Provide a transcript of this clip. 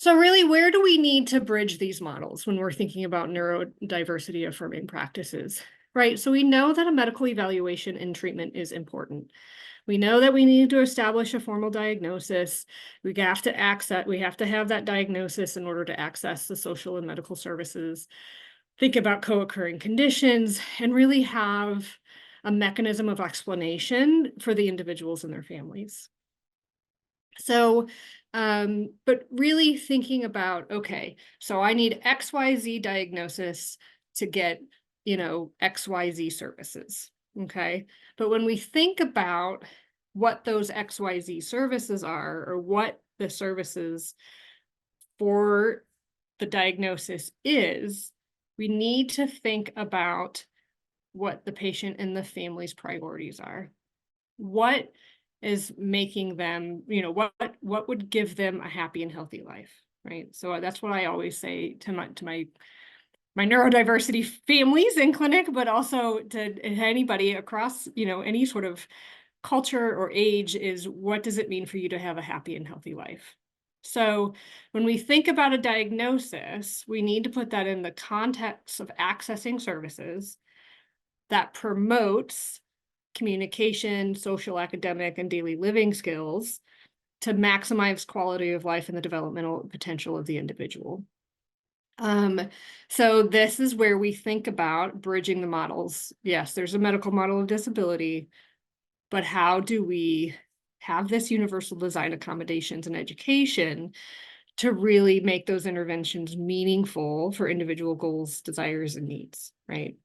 So really, where do we need to bridge these models when we're thinking about neurodiversity affirming practices, right? So we know that a medical evaluation and treatment is important. We know that we need to establish a formal diagnosis. We have to have that diagnosis in order to access the social and medical services, think about co-occurring conditions, and really have a mechanism of explanation for the individuals and their families. So, but really thinking about, okay, so I need XYZ diagnosis to get, XYZ services. Okay. But when we think about what those XYZ services are, or what the services for the diagnosis is, we need to think about what the patient and the family's priorities are. What is making them, what would give them a happy and healthy life, right? So that's what I always say to my neurodiversity families in clinic, but also to anybody across, any sort of culture or age, is what does it mean for you to have a happy and healthy life? So when we think about a diagnosis, we need to put that in the context of accessing services that promotes communication, social, academic, and daily living skills to maximize quality of life and the developmental potential of the individual. So this is where we think about bridging the models. Yes, there's a medical model of disability, but how do we have this universal design accommodations and education to really make those interventions meaningful for individual goals, desires, and needs, right?